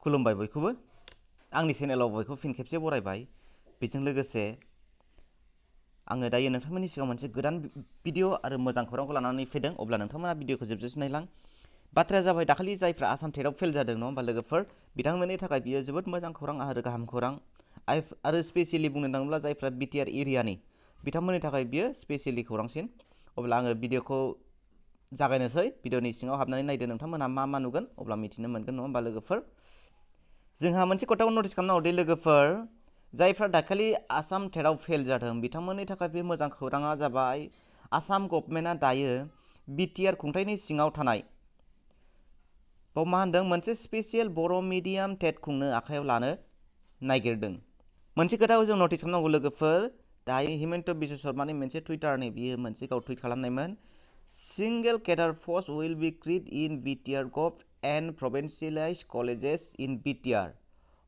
खुलुमबाय बयखौबो आंनि चेनेलाव बयखौ फिन खेबसे बरायबाय बेजों लोगोसे आङो दायो नोंथांमोननि सिगाङाव मोनसे गोदान भिडिअ आरो मोजां खौरांखौ लानानै फैदों अब्ला नोंथांमोना भिडिअखौ जोबजासिम नायलां बाथ्राया जाबाय दाखालि जायफ्रा आसाम टेटआव फेल जादों नङा होमबा लोगोफोर बिथांमोननि थाखाय बियो जोबोद मोजां खौरां आरो गाहाम खौरां आरो स्पेसियेलि बुंनो थाङोब्ला जायफ्रा बिटिआर एरियानि बिथांमोननि थाखाय बियो स्पेसियेलि खौरांसिन अब्ला आङो भिडिअखौ जागायनोसै भिडिअनि सिङाव हाबनानै नायदो नोंथांमोनहा मा नुगोन अब्ला मिथिनो मोनगोन नङा होमबा लोगोफोर जोंहा मोनसे खोथाखौ नटिस खालामनांगौ दे लोगोफोर जायफ्रा दाखालि आसाम टेटआव फेल जादों बिथांमोननि थाखाय बे मोजां खौराङा जाबाय आसाम गभर्नमेन्टआ दायो बिटिआर खुंथायनि सिङाव थानाय बाव मा होनदों मोनसे स्पेसियेल बर' मिडियाम टेट खुंनो आखायाव लानो नागिरदों मोनसे खोथाखौ जों नटिस खालामनांगौ लोगोफोर दायो हिमन्त बिश्व शर्मानि मोनसे टुइटारनि बियो मोनसे गाव टुइट खालामनायमोन single cadre post will be created in BTR गभ and provincialised colleges in BTR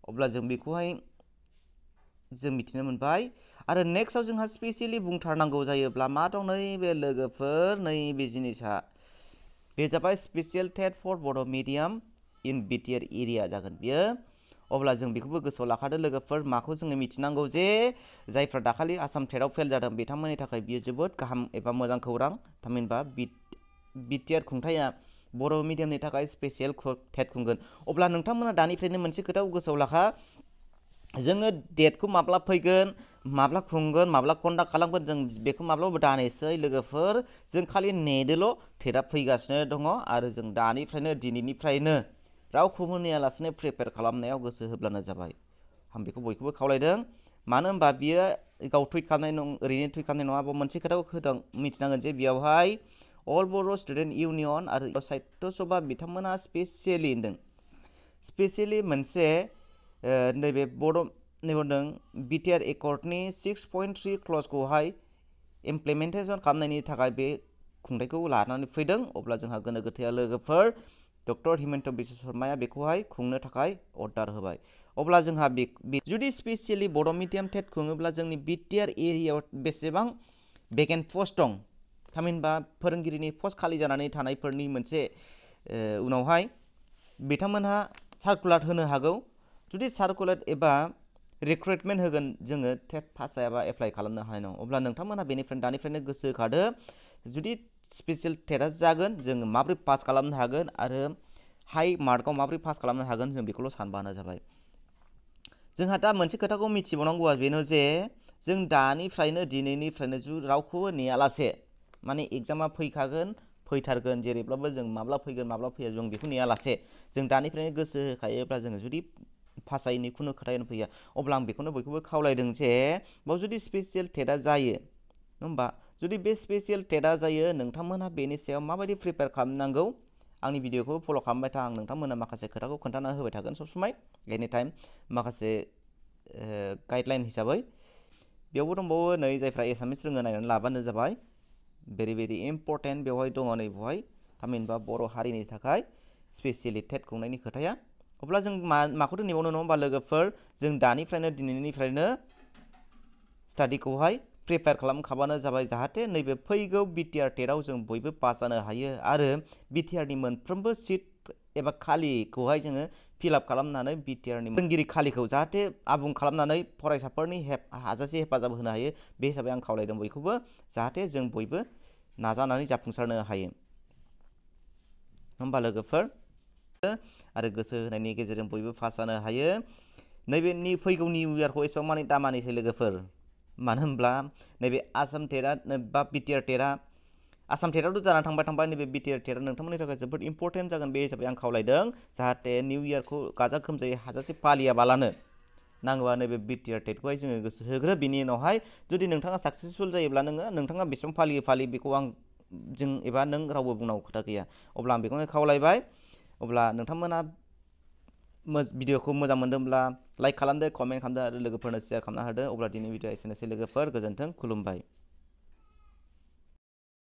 अब्ला जों बेखौहाय जों मिथिनो मोनबाय आरो नेक्स्टआव जोंहा स्पेसियेलि बुंथारनांगौ जायोब्ला मा दं नैबे लोगोफोर नैबे जिनिसा बे जाबाय स्पेसियेल टेट फर बर' मिडियाम इन बिटिआर एरिया जागोन बियो अब्ला जों बेखौबो गोसोआव लाखादो लोगोफोर माखौ जोङो मिथिनांगौ जे जायफ्रा दाखालि आसाम टेटआव फेल जादों बिथांमोननि थाखाय बियो जोबोद गाहाम एबा मोजां खौरां थामहिनबा बिटिआर खुंथाया बर' मिडियामनि थाखाय स्पेसियेल टेट खुंगोन अब्ला नोंथांमोना दानिफ्रायनो मोनसे खोथाखौ गोसोआव लाखा जोङो डेटखौ माब्ला फैगोन माब्ला खुंगोन माब्ला कन्डाक्ट खालामगोन जों बेखौ माब्लाबा दानोसै लोगोफोर जों खालि नेदोल' टेटआ फैगासिनो दङ आरो जों दानिफ्रायनो दिनैनिफ्रायनो रावखौबो नेयालासिनो प्रिपेयार खालामनायाव गोसो होब्लानो जाबाय आं बेखौ बयखौबो खावलायदों मानो होनबा बियो गाव टुइट खालामनाय ओरैनो टुइट खालामनाय नङा बाव मोनसे खोथाखौ होदों मिथिनांगोन जे बेयावहाय अल बर' स्टुडेन्ट इउनियन आरो साहित्य सभा बिथांमोना स्पेसियेलि होनदों स्पेसियेलि मोनसे नैबे बुंदों बिटिआर एकर्डनि 6.3 क्लजखौहाय इमप्लिमेन्टेसन खालामनायनि थाखाय बे खुंथायखौ लानानै फैदों अब्ला जोंहा गोनो गोथोया लोगोफोर डक्टर हिमन्त बिश्व शर्माया बेखौहाय खुंनो थाखाय अर्डार होबाय अब्ला जोंहा जुदि स्पेसियेलि बर' मिडियाम टेट खुङोब्ला जोंनि बिटिआर एरियायाव बेसेबां भेकेन्ट पस्ट दं थामहिनबा फोरोंगिरिनि पस्ट खालि जानानै थानायफोरनि मोनसे उनावहाय बिथांमोनहा सार्कुलार होनो हागौ जुदि सार्कुलार एबा रिक्रुटमेन्ट होगोन जोङो टेट पास जायाबा एप्लाइ खालामनो हानाय नङा अब्ला नोंथांमोनहा बेनिफ्राय दानिफ्रायनो गोसो होखादो जुदि स्पेसियेल टेटआ जागोन जोङो माबोरै पास खालामनो हागोन आरो हाइ मार्कआव माबोरै पास खालामनो हागोन जों बेखौल' सानबानो जाबाय जोंहा दा मोनसे खोथाखौ मिथिबावनांगौआ बेनो जे जों दानिफ्रायनो दिनैनिफ्रायनो रावखौबो नेयालासे माने एग्जामा फैथारगोन जेरैब्लाबो जों माब्ला फैगोन माब्ला फैया जों बेखौ नेयालासे जों दानिफ्रायनो गोसो होखायोब्ला जोङो जुदि पास जायैनि खुनु खोथायानो फैया अब्ला आं बेखौनो बयखौबो खावलायदों जे बाव जुदि स्पेसियेल टेटआ जायो नङा होमबा जुदि बे स्पेसियेल टेटआ जायो नोंथांमोनहा बेनि सायाव माबायदि प्रिपेयार खालामनांगौ आंनि भिडिअखौ फल' खालामबाय था आं नोंथांमोननो माखासे खोथाखौ खोन्थाना होबाय थागोन सब समाय एनि टाइम माखासे गाइडलाइन हिसाबै बेयावबो दंबावो नै जायफ्रा एसामिस रोङो नायनानै लाबानो जाबाय भेरि इम्परटेन्ट बेवहाय दङ नै बेवहाय थामहिनबा बर' हारिनि थाखाय स्पेसियेलि टेट खुंनायनि खोथाया अब्ला जों माखौथो नेबावनो नङा होमबा लोगोफोर जों दानिफ्रायनो दिनैनिफ्रायनो स्टाडिखौहाय प्रिपेयार खालामखाबानो जाबाय जाहाथे नैबे फैगौ बिटिआर टेटआव जों बयबो पास जानो हायो आरो बिटिआरनि मोनफ्रोमबो सिट एबा खालिखौहाय जोङो फिलआप खालामनानै बिटिआरनि फोरोंगिरि खालिखौ जाहाथे आबुं खालामनानै फरायसाफोरनि हाजासे हेफाजाब होनो हायो बे हिसाबै आं खावलायदों बयखौबो जाहाथे जों बयबो नाजानानै जाफुंसारनो हायो होमबा लोगोफोर आरो गोसो होनायनि गेजेरजों बयबो पास जानो हायो नैबे फैगौ निउ इयारखौ एसेबां मानि दामानिसै लोगोफोर मानो होनब्ला नैबे आसाम टेटआ बा बिटिआर टेटआ आसाम टेटआवथ' जानानै थांबाय नैबे बिटिआर टेटआ नोंथांमोननि थाखाय जोबोद इम्परटेन्ट जागोन बे हिसाबै आं खावलायदों जाहाथे निउ इयारखौ गाजा गोमजायै हाजासे फालियाबालानो नांगौबा नैबे बिटिआर टेटखौहाय जोङो गोसो होग्रो बिनि उनावहाय जुदि नोंथाङा साक्सेसफुल जायोब्ला नोंथाङा बेसेबां फालियो बेखौ जों एबा नों रावबो बुंनांगौ खोथा गैया अब्ला आं बेखौनो खावलायबाय अब्ला नोंथांमोना भिडिअखौ मोजां मोनदोंब्ला लाइक खालामदो कमेन्ट खालामदो आरो लोगोफोरनो शेयार खालामना होदो अब्ला दिनै भिडिअआ एसेनोसै लोगोफोर गोजोन्थों खुलुमबाय।